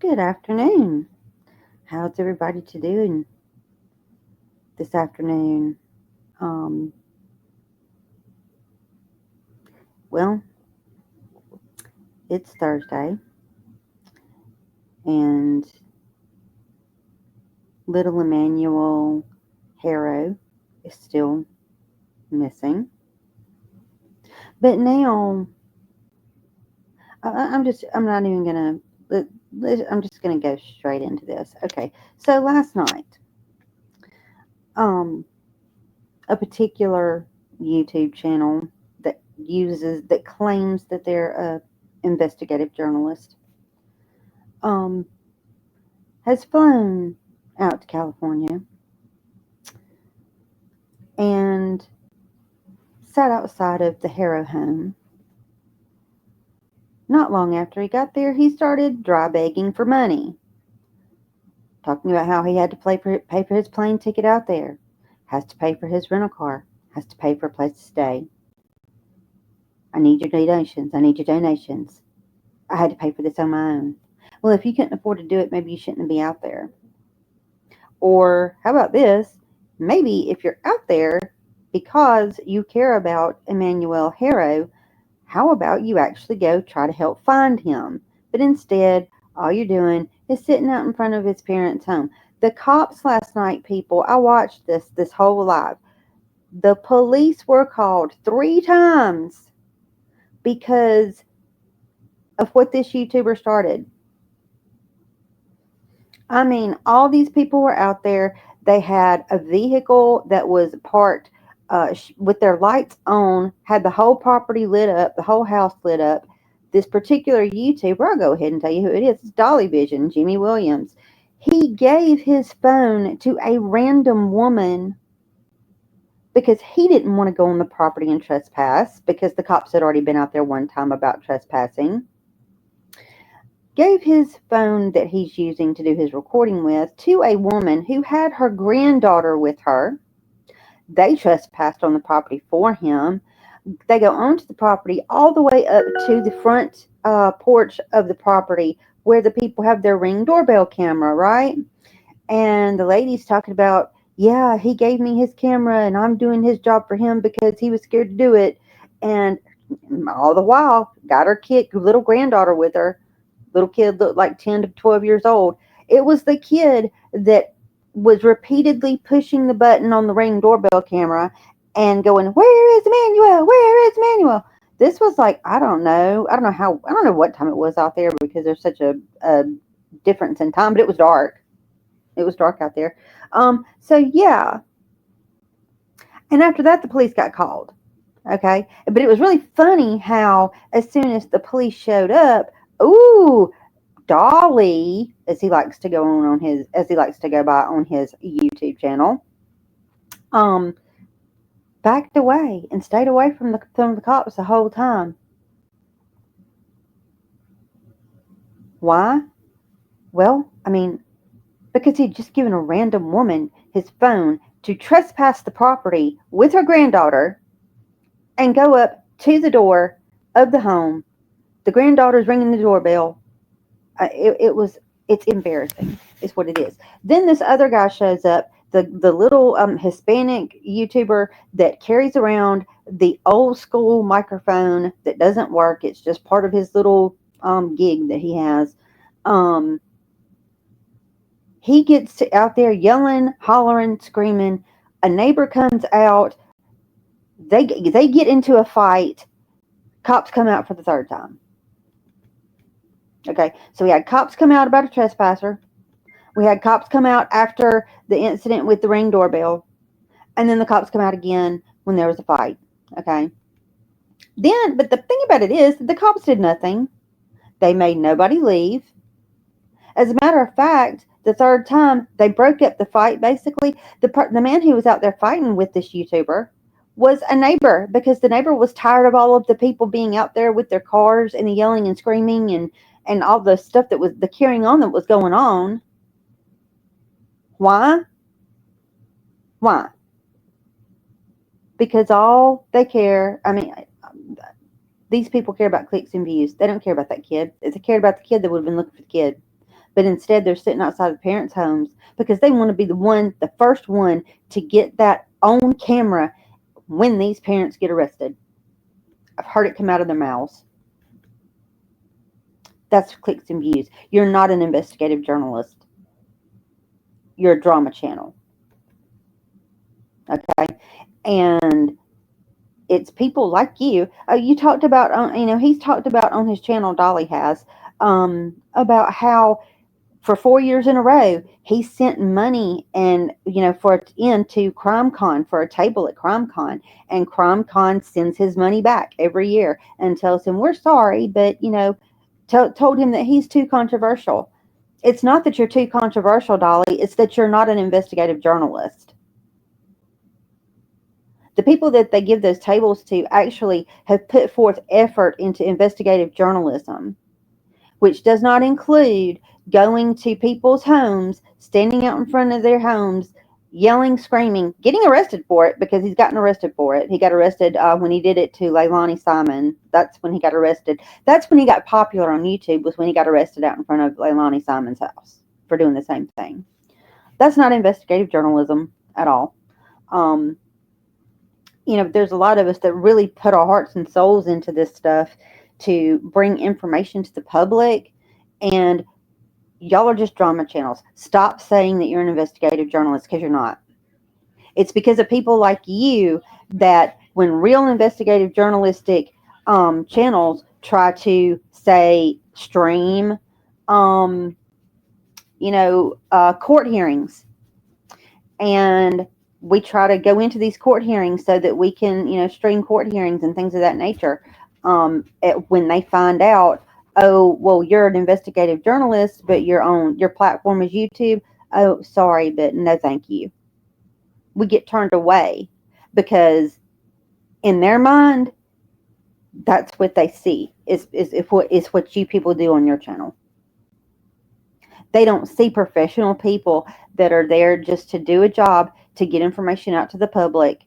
Good afternoon. How's everybody doing this afternoon? Um, well, it's Thursday, and little Emmanuel Haro is still missing. But now, I'm not even gonna. I'm just gonna go straight into this. Okay, so last night, um, a particular YouTube channel that claims that they're a investigative journalist, um, has flown out to California and sat outside of the Haro home. Not long after he got there, he started dry begging for money, talking about how he had to pay for his plane ticket out there, has to pay for his rental car, has to pay for a place to stay. I need your donations. I need your donations. I had to pay for this on my own. Well, if you couldn't afford to do it, maybe you shouldn't be out there. Or how about this? Maybe if you're out there because you care about Emmanuel Haro, how about you actually go try to help find him? But instead, all you're doing is sitting out in front of his parents' home. The cops last night, people, I watched this whole live. The police were called 3 times because of what this YouTuber started. I mean, all these people were out there. They had a vehicle that was parked with their lights on, had the whole property lit up, the whole house lit up. This particular YouTuber, I'll go ahead and tell you who it is. It's Dolly Vision, Jimmy Williams. He gave his phone to a random woman because he didn't want to go on the property and trespass because the cops had already been out there one time about trespassing. Gave his phone that he's using to do his recording with to a woman who had her granddaughter with her. They trespassed on the property for him. They go onto the property all the way up to the front porch of the property where the people have their Ring doorbell camera, right? And the lady's talking about, yeah, he gave me his camera and I'm doing his job for him because he was scared to do it. And all the while, got her little granddaughter with her. Little kid looked like 10 to 12 years old. It was the kid that was repeatedly pushing the button on the Ring doorbell camera and going, "Where is Emmanuel? Where is Emmanuel?" This was like, I don't know what time it was out there because there's such a difference in time, but it was dark. It was dark out there. So yeah. And after that, the police got called. Okay. But it was really funny how as soon as the police showed up, ooh, Dolly, as he likes to go by on his YouTube channel, backed away and stayed away from the cops the whole time. Why? Well, I mean, because he'd just given a random woman his phone to trespass the property with her granddaughter and go up to the door of the home. The granddaughter's ringing the doorbell. It's embarrassing, is what it is. Then this other guy shows up, the little Hispanic YouTuber that carries around the old school microphone that doesn't work. It's just part of his little gig that he has. He gets out there yelling, hollering, screaming. A neighbor comes out. They get into a fight. Cops come out for the 3rd time. Okay, so we had cops come out about a trespasser. We had cops come out after the incident with the Ring doorbell. And then the cops come out again when there was a fight. Okay. But the thing about it is that the cops did nothing. They made nobody leave. As a matter of fact, the 3rd time they broke up the fight. Basically, the man who was out there fighting with this YouTuber was a neighbor because the neighbor was tired of all of the people being out there with their cars and the yelling and screaming and all the stuff that was the carrying on that was going on. Why? Why? Because all they care, these people care about clicks and views. They don't care about that kid. If they cared about the kid, they would have been looking for the kid. But instead, they're sitting outside the parents' homes because they want to be the first one to get that on camera when these parents get arrested. I've heard it come out of their mouths. That's clicks and views. You're not an investigative journalist. You're a drama channel. Okay? And it's people like you. You talked about, he's talked about on his channel, Dolly has, about how for 4 years in a row, he sent money and, into CrimeCon for a table at CrimeCon. And CrimeCon sends his money back every year and tells him, we're sorry, but, told him that he's too controversial. It's not that you're too controversial, Dolly. It's that you're not an investigative journalist. The people that they give those tables to actually have put forth effort into investigative journalism, which does not include going to people's homes, standing out in front of their homes, yelling, screaming, getting arrested for it, because he's gotten arrested for it. He got arrested when he did it to Leilani Simon. That's when he got arrested. That's when he got popular on YouTube, was when he got arrested out in front of Leilani Simon's house for doing the same thing. That's not investigative journalism at all. There's a lot of us that really put our hearts and souls into this stuff to bring information to the public, and y'all are just drama channels. Stop saying that you're an investigative journalist, because you're not. It's because of people like you that when real investigative journalistic channels try to, say, stream, court hearings, and we try to go into these court hearings so that we can, stream court hearings and things of that nature. When they find out, oh, well, you're an investigative journalist, but your platform is YouTube. Oh, sorry, but no, thank you. We get turned away because in their mind, that's what they see is what you people do on your channel. They don't see professional people that are there just to do a job, to get information out to the public,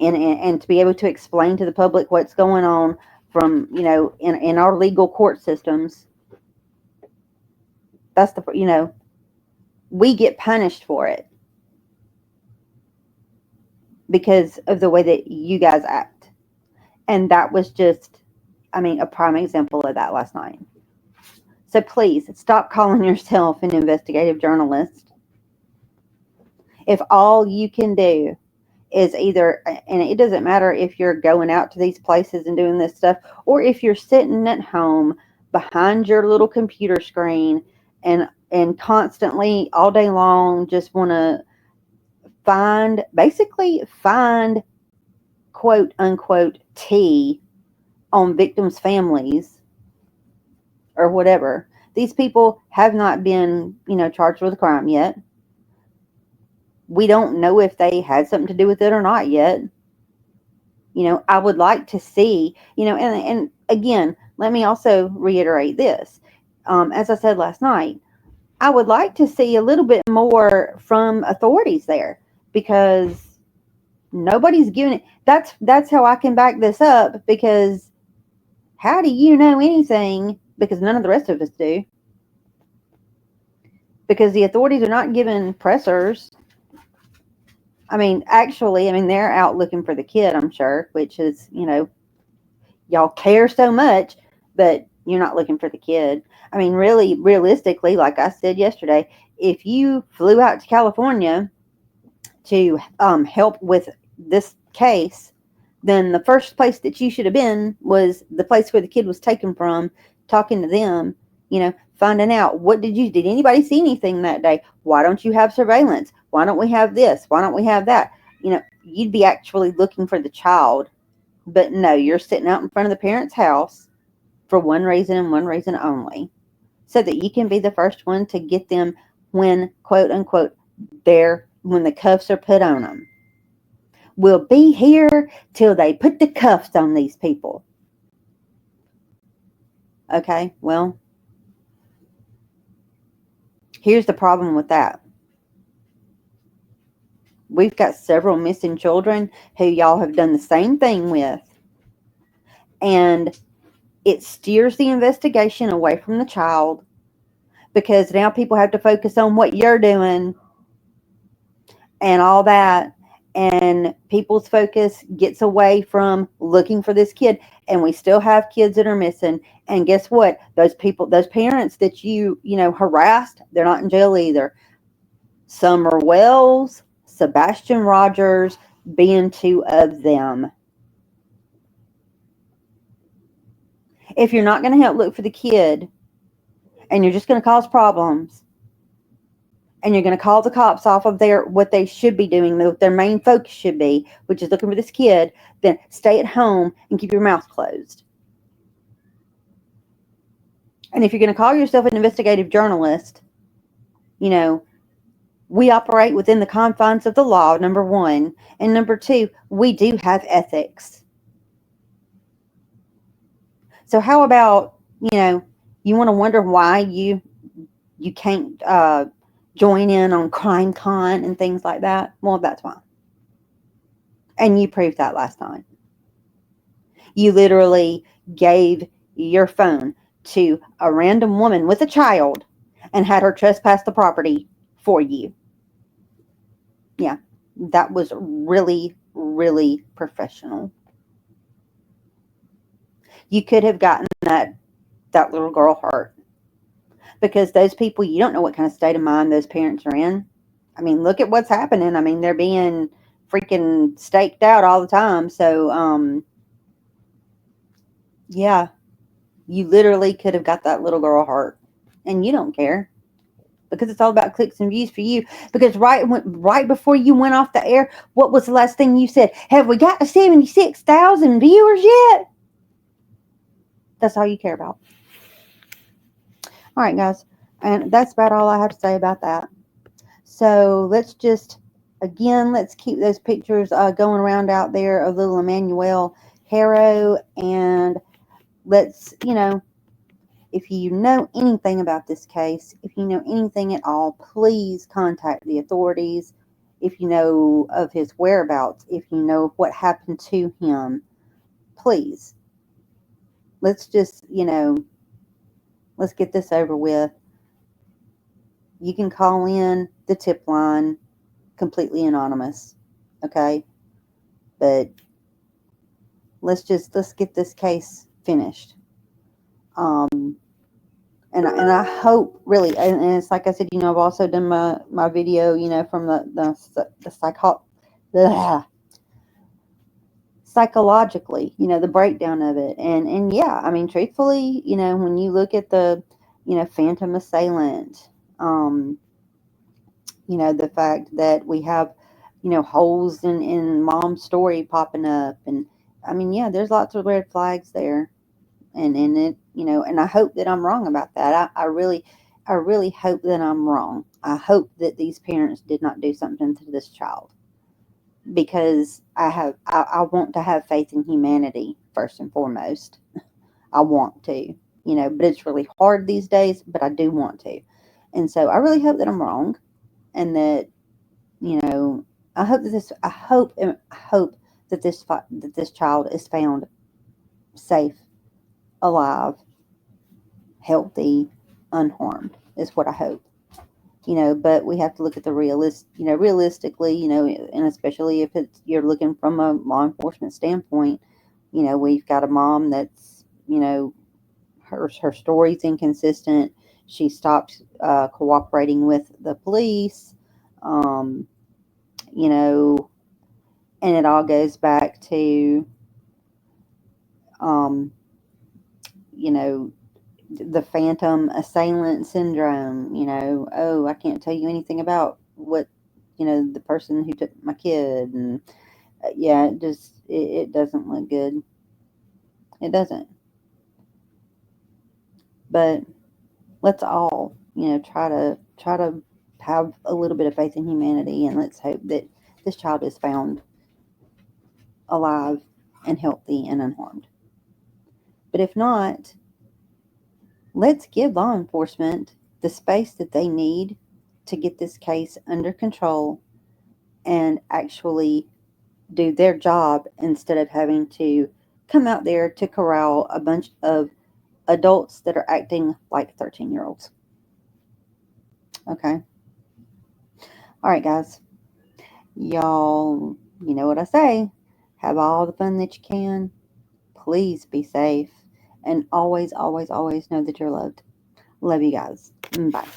and to be able to explain to the public what's going on from, in our legal court systems. That's we get punished for it because of the way that you guys act. And that was just, a prime example of that last night. So please, stop calling yourself an investigative journalist. If all you can do is either, and it doesn't matter if you're going out to these places and doing this stuff, or if you're sitting at home behind your little computer screen and constantly all day long just want to find quote unquote tea on victims' families or whatever. These people have not been, charged with a crime yet. We don't know if they had something to do with it or not yet. I would like to see, and again, let me also reiterate this. As I said last night, I would like to see a little bit more from authorities there, because nobody's giving it. That's how I can back this up, because how do you know anything? Because none of the rest of us do. Because the authorities are not giving pressers. Actually, they're out looking for the kid, I'm sure, which is, y'all care so much, but you're not looking for the kid. Really, realistically, like I said yesterday, if you flew out to California to help with this case, then the first place that you should have been was the place where the kid was taken from, talking to them, finding out, did anybody see anything that day? Why don't you have surveillance? Why don't we have this? Why don't we have that? You'd be actually looking for the child. But no, you're sitting out in front of the parent's house for one reason and one reason only, so that you can be the first one to get them when, quote unquote, when the cuffs are put on them. We'll be here till they put the cuffs on these people. Okay, well, here's the problem with that. We've got several missing children who y'all have done the same thing with. And it steers the investigation away from the child because now people have to focus on what you're doing and all that. And people's focus gets away from looking for this kid. And we still have kids that are missing. And guess what? Those people, those parents that harassed, they're not in jail either. Summer Wells, Sebastian Rogers being two of them. If you're not going to help look for the kid and you're just going to cause problems and you're going to call the cops off of what they should be doing, what their main focus should be, which is looking for this kid, then stay at home and keep your mouth closed. And if you're going to call yourself an investigative journalist, we operate within the confines of the law, number one. And number two, we do have ethics. So how about, you want to wonder why you can't join in on CrimeCon and things like that? Well, that's why. And you proved that last time. You literally gave your phone to a random woman with a child and had her trespass the property for you. Yeah, that was really, really professional. You could have gotten that little girl hurt. Because those people, you don't know what kind of state of mind those parents are in. I mean, look at what's happening. I mean, they're being freaking staked out all the time. So, yeah, you literally could have got that little girl hurt. And you don't care. Because it's all about clicks and views for you. Because right before you went off the air, what was the last thing you said? Have we got to 76,000 viewers yet? That's all you care about. All right, guys. And that's about all I have to say about that. So let's just, again, let's keep those pictures going around out there of little Emmanuel Haro. And let's, if you know anything about this case, if you know anything at all, please contact the authorities. If you know of his whereabouts, if you know what happened to him, please. Let's just, let's get this over with. You can call in the tip line completely anonymous, okay? But let's get this case finished. And I hope, really, and it's like I said, I've also done my video, from psychologically, the breakdown of it. And yeah, I mean, truthfully, when you look at the, phantom assailant, the fact that we have, holes in mom's story popping up. And I mean, yeah, there's lots of red flags there. And it, and I hope that I'm wrong about that. I really hope that I'm wrong. I hope that these parents did not do something to this child, because I want to have faith in humanity first and foremost. I want to, but it's really hard these days, but I do want to. And so I really hope that I'm wrong, and that, I hope that this child is found safe, alive, healthy, unharmed, is what I hope. But we have to look at the realistically, and especially if you're looking from a law enforcement standpoint, we've got a mom that's, her story's inconsistent. She stopped cooperating with the police, and it all goes back to, the phantom assailant syndrome. Oh, I can't tell you anything about what, the person who took my kid. And yeah, it doesn't look good. It doesn't. But let's all, try to have a little bit of faith in humanity, and let's hope that this child is found alive and healthy and unharmed. But if not, let's give law enforcement the space that they need to get this case under control and actually do their job, instead of having to come out there to corral a bunch of adults that are acting like 13-year-olds. Okay. All right, guys. Y'all, you know what I say. Have all the fun that you can. Please be safe. And always, always, always know that you're loved. Love you guys. Bye.